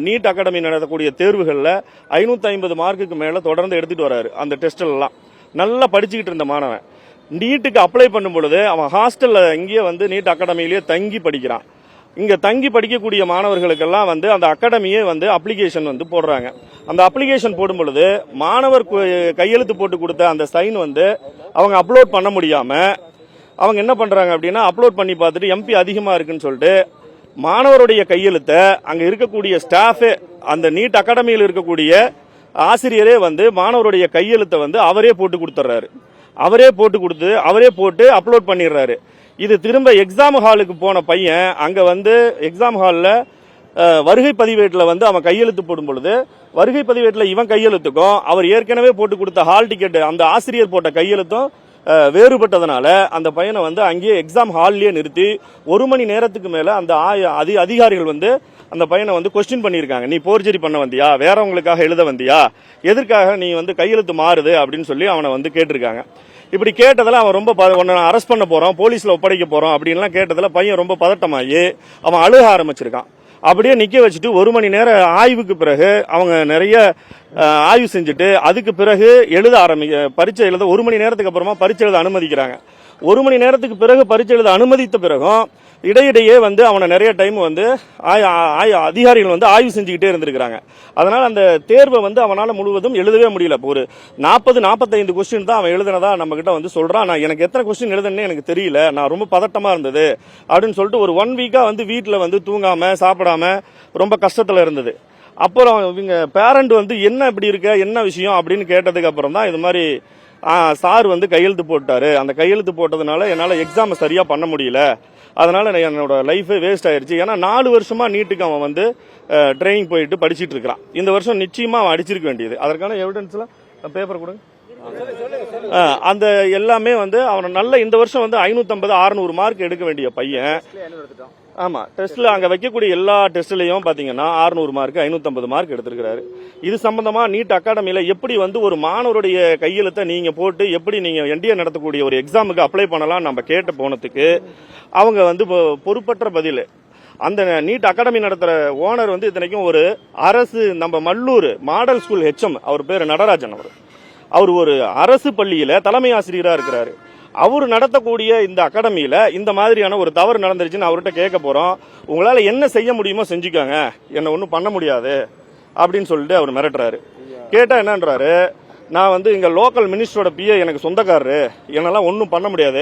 NEET academy நடத்தக்கூடிய தேர்வுகளில் 550 மார்க்குக்கு மேலே தொடர்ந்து எடுத்துட்டு வராரு. அந்த டெஸ்ட்லாம் நல்லா படிச்சுக்கிட்டு இருந்த மாணவன் நீட்டுக்கு அப்ளை பண்ணும் பொழுது அவன் ஹாஸ்டல்ல இங்கேயே வந்து நீட் அகாடமியிலேயே தங்கி படிக்கிறான். இங்க தங்கி படிக்கக்கூடிய மாணவர்களுக்கெல்லாம் வந்து அந்த அகாடமியே வந்து அப்ளிகேஷன் வந்து போடுறாங்க. அந்த அப்ளிகேஷன் போடும் பொழுது மாணவர் கையெழுத்து போட்டு கொடுத்த அந்த சைன் வந்து அவங்க அப்லோட் பண்ண முடியாம அவங்க என்ன பண்றாங்க அப்படின்னா, அப்லோட் பண்ணி பார்த்துட்டு எம்பி அதிகமா இருக்குன்னு சொல்லிட்டு மாணவருடைய கையெழுத்தை அங்க இருக்கக்கூடிய ஸ்டாஃபே, அந்த நீட் அகாடமியில் இருக்கக்கூடிய ஆசிரியரே வந்து மாணவருடைய கையெழுத்தை வந்து அவரே போட்டு கொடுத்துட்றாரு. அவரே போட்டு அப்லோட் பண்ணிடுறாரு. இது திரும்ப எக்ஸாம் ஹாலுக்கு போன பையன் அங்க வந்து எக்ஸாம் ஹாலில் வருகை பதிவேட்டில் வந்து அவன் கையெழுத்து போடும் பொழுது வருகை பதிவேட்டில் இவன் கையெழுத்துக்கும் அவர் ஏற்கனவே போட்டு கொடுத்த ஹால் டிக்கெட் அந்த ஆசிரியர் போட்ட கையெழுத்தும் வேறுபட்டதனால அந்த பையனை வந்து அங்கேயே எக்ஸாம் ஹால்லேயே நிறுத்தி 1 மணி நேரத்துக்கு மேல அந்த அதிகாரிகள் வந்து அந்த பையனை வந்து கொஸ்டின் பண்ணியிருக்காங்க. நீ போர்ஜரி பண்ண வந்தியா, வேறவங்களுக்காக எழுத வந்தியா, எதற்காக நீ வந்து கையெழுத்து மாறுது அப்படின்னு சொல்லி அவனை வந்து கேட்டிருக்காங்க. இப்படி கேட்டதில் அவன் ரொம்ப உன்னை அரெஸ்ட் பண்ண போறோம், போலீஸ்ல ஒப்படைக்க போறோம் அப்படின்லாம் கேட்டதில் பையன் ரொம்ப பதட்டமாகி அவன் அழுக ஆரம்பிச்சிருக்கான். அப்படியே நிக்க வச்சுட்டு 1 மணி நேர ஆய்வுக்கு பிறகு அவங்க நிறைய ஆய்வு செஞ்சுட்டு அதுக்கு பிறகு பரீட்சை எழுத 1 மணி நேரத்துக்கு அப்புறமா பரீட்சை எழுத அனுமதிக்கிறாங்க. 1 மணி நேரத்துக்கு பிறகு பரீட்சை எழுத அனுமதித்த பிறகும் இடையிடையே வந்து அவனை நிறைய டைம் வந்து அதிகாரிகள் வந்து ஆய்வு செஞ்சுக்கிட்டே இருந்திருக்கிறாங்க. அதனால அந்த தேர்வை வந்து அவனால முழுவதும் எழுதவே முடியல. ஒரு 40-45 கொஸ்டின் தான் அவன் எழுதினதா நம்ம கிட்ட வந்து சொல்றான். நான் எனக்கு எத்தனை கொஸ்டின் எழுதுனே எனக்கு தெரியல, நான் ரொம்ப பதட்டமா இருந்தது அப்படின்னு சொல்லிட்டு ஒரு 1 வீக்கா வந்து வீட்டில் வந்து தூங்காம சாப்பிடாம ரொம்ப கஷ்டத்துல இருந்தது. அப்புறம் இவங்க பேரண்ட் வந்து என்ன இப்படி இருக்க, என்ன விஷயம் அப்படின்னு கேட்டதுக்கு அப்புறம் தான் இது மாதிரி சார் வந்து கையெழுத்து போட்டாரு, அந்த கையெழுத்து போட்டதுனால என்னால் எக்ஸாமை சரியா பண்ண முடியல, அதனால என்னோட லைஃபே வேஸ்ட் ஆயிருச்சு. ஏன்னா 4 வருஷமா நீட்டுக்கு அவன் வந்து ட்ரைனிங் போயிட்டு படிச்சுட்டு இருக்கிறான். இந்த வருஷம் நிச்சயமா அவன் அடிச்சிருக்க வேண்டியது. அதற்கான எவிடன்ஸ்லாம் பேப்பர் கொடுங்க. அந்த எல்லாமே வந்து அவன் நல்ல இந்த வருஷம் வந்து 550-600 மார்க் எடுக்க வேண்டிய பையன். ஆமா, டெஸ்ட்ல அங்க வைக்கக்கூடிய எல்லா டெஸ்ட்லயும் பாத்தீங்கன்னா 600 மார்க் 550 மார்க் எடுத்திருக்கிறாரு. இது சம்பந்தமா நீட் அகாடமியில எப்படி வந்து ஒரு மாணவருடைய கையெழுத்தை நீங்க போட்டு எப்படி நீங்க என்டிஏ நடத்தக்கூடிய ஒரு எக்ஸாமுக்கு அப்ளை பண்ணலாம் நம்ம கேட்ட போனதுக்கு அவங்க வந்து பொறுப்பற்ற பதில். அந்த நீட் அகாடமி நடத்துற ஓனர் வந்து இத்தனைக்கும் ஒரு அரசு நம்ம மல்லூர் மாடல் ஸ்கூல் ஹெச்எம், அவர் பேரு நடராஜன். அவர் ஒரு அரசு பள்ளியில தலைமை ஆசிரியரா இருக்கிறாரு. அவர் நடத்தக்கூடிய இந்த அகாடமியில இந்த மாதிரியான ஒரு தவறு நடந்துருச்சுன்னு அவர்கிட்ட கேட்க போறோம். உங்களால என்ன செய்ய முடியுமோ செஞ்சுக்காங்க, என்ன ஒன்றும் பண்ண முடியாது அப்படின்னு சொல்லிட்டு அவர் மிரட்டுறாரு. கேட்டா என்னன்றாரு, நான் வந்து இங்க லோக்கல் மினிஸ்டரோட பிஏ எனக்கு சொந்தக்காரரு, என்னெல்லாம் ஒன்றும் பண்ண முடியாது,